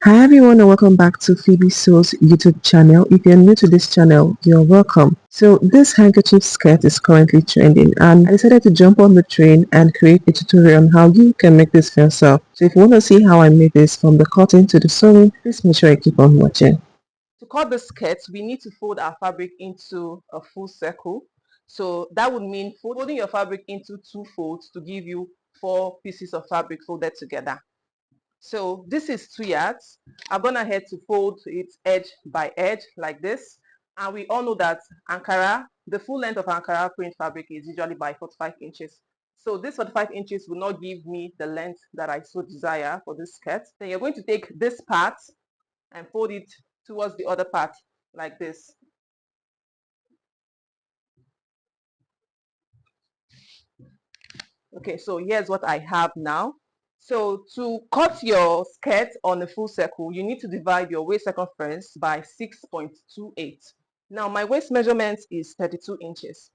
Hi everyone and welcome back to Phoebe Sew's YouTube channel. If you're new to this channel, you're welcome. So this handkerchief skirt is currently trending and I decided to jump on the train and create a tutorial on how you can make this for yourself. So if you want to see how I made this from the cutting to the sewing, please make sure you keep on watching. To cut the skirt, we need to fold our fabric into a full circle. So that would mean folding your fabric into two folds to give you 4 pieces of fabric folded together. So this is 2 yards. I'm gonna head to fold it edge by edge like this. And we all know that Ankara, the full length of Ankara print fabric is usually by 45 inches. So this 45 inches will not give me the length that I so desire for this skirt. Then you're going to take this part and fold it towards the other part like this. Okay, so here's what I have now. So to cut your skirt on a full circle, you need to divide your waist circumference by 6.28. Now my waist measurement is 32 inches.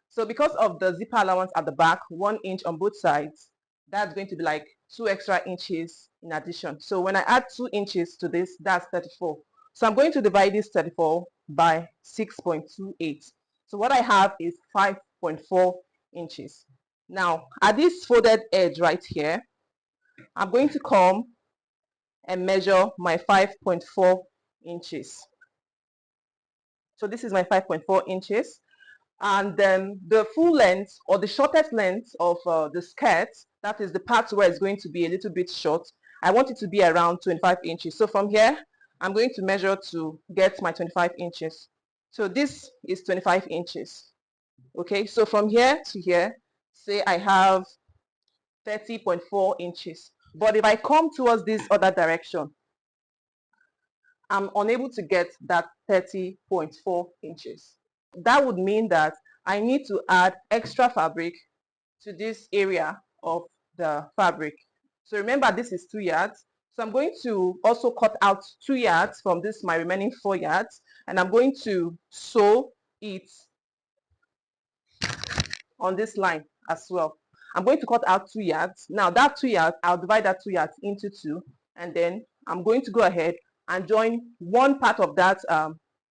So because of the zipper allowance at the back, 1 inch on both sides, that's going to be like 2 extra inches in addition. So when I add 2 inches to this, that's 34. So I'm going to divide this 34 by 6.28. So what I have is 5.4 inches. Now at this folded edge right here, I'm going to come and measure my 5.4 inches. So this is my 5.4 inches. And then the full length or the shortest length of the skirt, that is the part where it's going to be a little bit short, I want it to be around 25 inches. So from here, I'm going to measure to get my 25 inches. So this is 25 inches. Okay, so from here to here, say I have 30.4 inches. But if I come towards this other direction, I'm unable to get that 30.4 inches. That would mean that I need to add extra fabric to this area of the fabric. So remember, this is 2 yards. So I'm going to also cut out 2 yards from this, my remaining 4 yards, and I'm going to sew it on this line as well. I'm going to cut out 2 yards. Now that 2 yards, I'll divide that 2 yards into two, and then I'm going to go ahead and join one part of that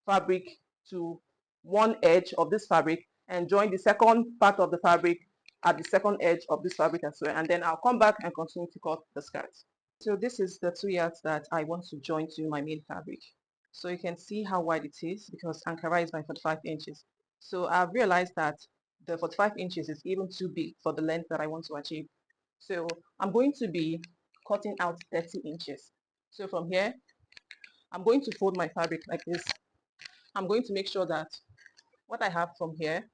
fabric to one edge of this fabric and join the second part of the fabric at the second edge of this fabric as well. And then I'll come back and continue to cut the skirt. So this is the 2 yards that I want to join to my main fabric. So you can see how wide it is because Ankara is by 45 inches. So I've realized that the 45 inches is even too big for the length that I want to achieve. So I'm going to be cutting out 30 inches. So from here, I'm going to fold my fabric like this. I'm going to make sure that what I have from here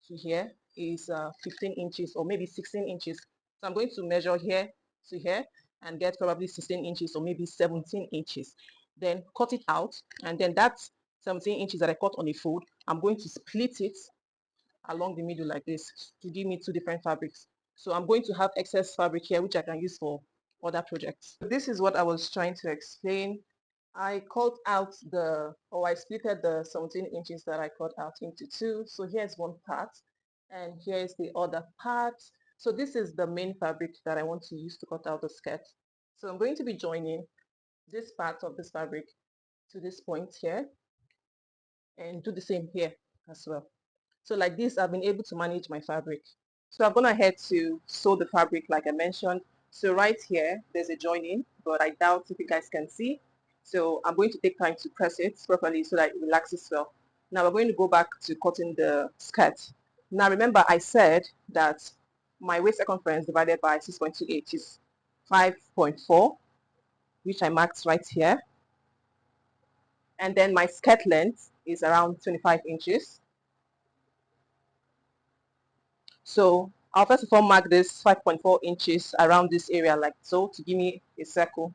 to here is 15 inches or maybe 16 inches. So I'm going to measure here to here and get probably 16 inches or maybe 17 inches. Then cut it out, and then that 17 inches that I cut on a fold, I'm going to split it along the middle like this to give me two different fabrics. So I'm going to have excess fabric here which I can use for other projects. This is what I was trying to explain. I cut out I splitted the 17 inches that I cut out into two. So here's one part and here's the other part. So this is the main fabric that I want to use to cut out the skirt. So I'm going to be joining this part of this fabric to this point here and do the same here as well. So like this, I've been able to manage my fabric. So I'm gonna head to sew the fabric like I mentioned. So right here, there's a joining, but I doubt if you guys can see. So I'm going to take time to press it properly so that it relaxes well. Now we're going to go back to cutting the skirt. Now remember I said that my waist circumference divided by 6.28 is 5.4, which I marked right here. And then my skirt length is around 25 inches. So I'll first of all mark this 5.4 inches around this area like so to give me a circle.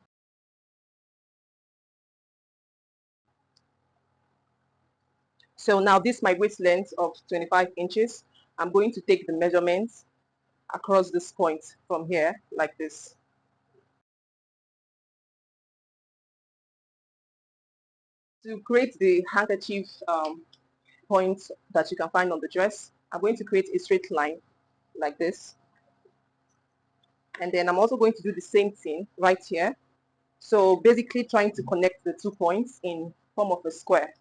So now this is my waist length of 25 inches. I'm going to take the measurements across this point from here like this. To create the handkerchief points that you can find on the dress, I'm going to create a straight line like this. And then I'm also going to do the same thing right here So basically trying to connect the 2 points in form of a square.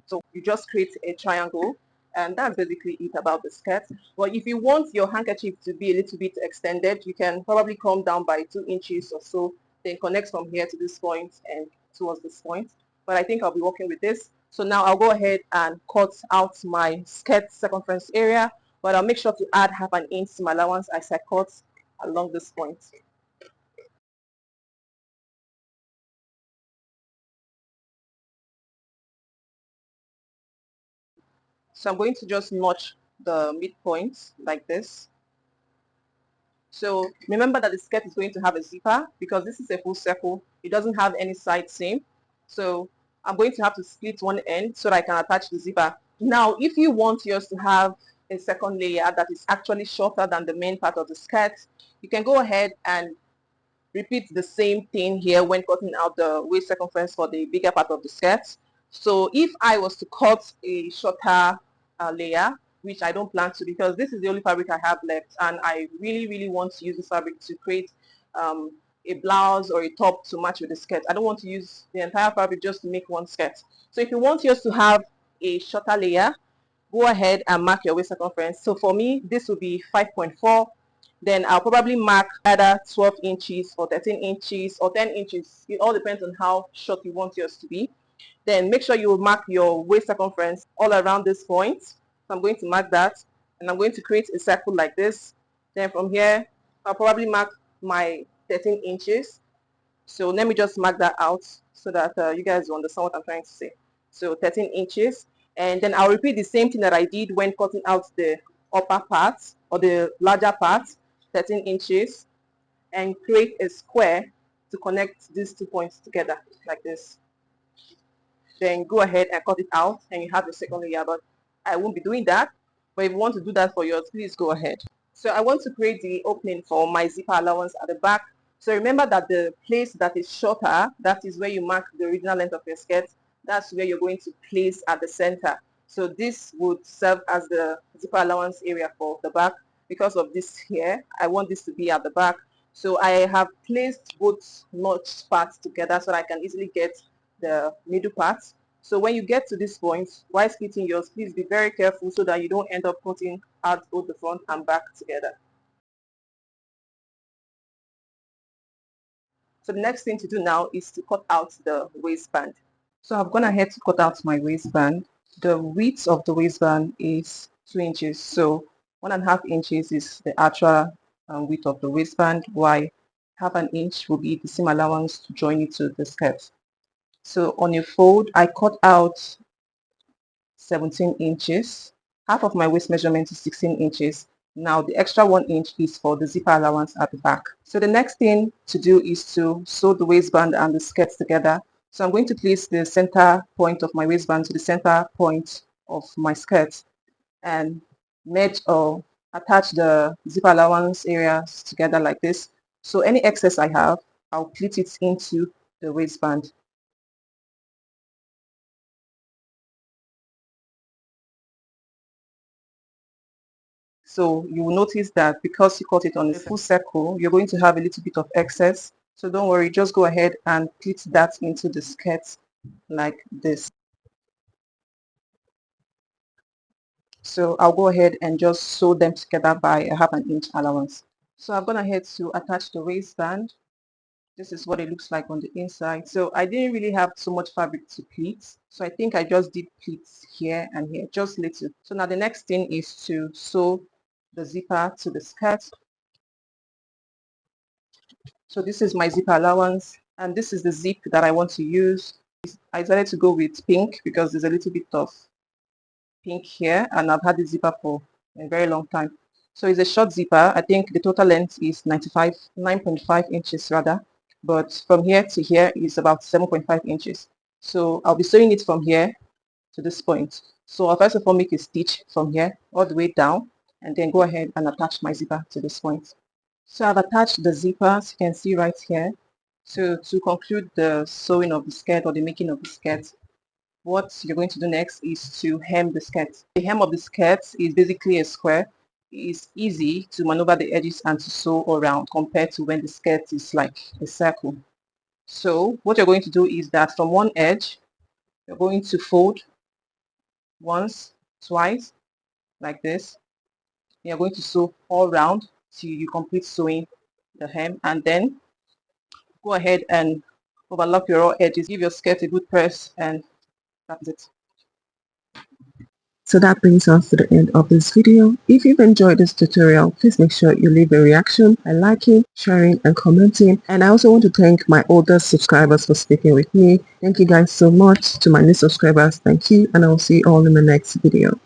So you just create a triangle, and that's basically it about the skirt. But if you want your handkerchief to be a little bit extended, you can probably come down by 2 inches or so, then connect from here to this point and towards this point. But I think I'll be working with this. So now I'll go ahead and cut out my skirt circumference area, but I'll make sure to add half an inch to my allowance as I cut along this point. So I'm going to just notch the midpoint like this. So remember that the skirt is going to have a zipper because this is a full circle. It doesn't have any side seam. So I'm going to have to split one end so that I can attach the zipper. Now, if you want yours to have a second layer that is actually shorter than the main part of the skirt, you can go ahead and repeat the same thing here when cutting out the waist circumference for the bigger part of the skirt. So if I was to cut a shorter layer, which I don't plan to because this is the only fabric I have left, and I really want to use this fabric to create a blouse or a top to match with the skirt. I don't want to use the entire fabric just to make one skirt. So if you want yours to have a shorter layer, go ahead and mark your waist circumference. So for me, this will be 5.4. Then I'll probably mark either 12 inches or 13 inches or 10 inches. It all depends on how short you want yours to be. Then make sure you mark your waist circumference all around this point. So I'm going to mark that, and I'm going to create a circle like this. Then from here, I'll probably mark my 13 inches. So let me just mark that out so that you guys will understand what I'm trying to say. So 13 inches. And then I'll repeat the same thing that I did when cutting out the upper part or the larger part, 13 inches, and create a square to connect these 2 points together like this. Then go ahead and cut it out and you have the second layer, but I won't be doing that. But if you want to do that for yours, please go ahead. So I want to create the opening for my zipper allowance at the back. So remember that the place that is shorter, that is where you mark the original length of your skirt. That's where you're going to place at the center. So this would serve as the zipper allowance area for the back. Because of this here, I want this to be at the back. So I have placed both notch parts together so that I can easily get the middle part. So when you get to this point, while splitting yours, please be very careful so that you don't end up cutting out both the front and back together. So the next thing to do now is to cut out the waistband. So I've gone ahead to cut out my waistband. The width of the waistband is 2 inches. So 1.5 inches is the actual width of the waistband, while half an inch will be the seam allowance to join it to the skirt. So on a fold, I cut out 17 inches. Half of my waist measurement is 16 inches. Now the extra 1 inch is for the zipper allowance at the back. So the next thing to do is to sew the waistband and the skirt together. So I'm going to place the center point of my waistband to the center point of my skirt and match or attach the zipper allowance areas together like this. So any excess I have, I'll pleat it into the waistband. So you will notice that because you cut it on a full circle, you're going to have a little bit of excess. So don't worry, just go ahead and pleat that into the skirt like this. So I'll go ahead and just sew them together by a half an inch allowance. So I've gone ahead to attach the waistband. This is what it looks like on the inside. So I didn't really have so much fabric to pleat. So I think I just did pleats here and here, just little. So now the next thing is to sew the zipper to the skirt. So this is my zipper allowance, and this is the zip that I want to use. I decided to go with pink because there's a little bit of pink here, and I've had this zipper for a very long time. So it's a short zipper. I think the total length is 9.5 inches rather, but from here to here is about 7.5 inches. So I'll be sewing it from here to this point. So I'll first of all make a stitch from here all the way down, and then go ahead and attach my zipper to this point. So I've attached the zipper, as you can see right here. So to conclude the sewing of the skirt or the making of the skirt, what you're going to do next is to hem the skirt. The hem of the skirt is basically a square. is easy to maneuver the edges and to sew around compared to when the skirt is like a circle. So what you're going to do is that from one edge, you're going to fold once, twice, like this. You're going to sew all round till you complete sewing the hem, and then go ahead and overlock your raw edges. Give your skirt a good press, and that's it. So that brings us to the end of this video. If you've enjoyed this tutorial, please make sure you leave a reaction by liking, sharing and commenting. And I also want to thank my older subscribers for sticking with me. Thank you guys so much. To my new subscribers, thank you, and I'll see you all in the next video.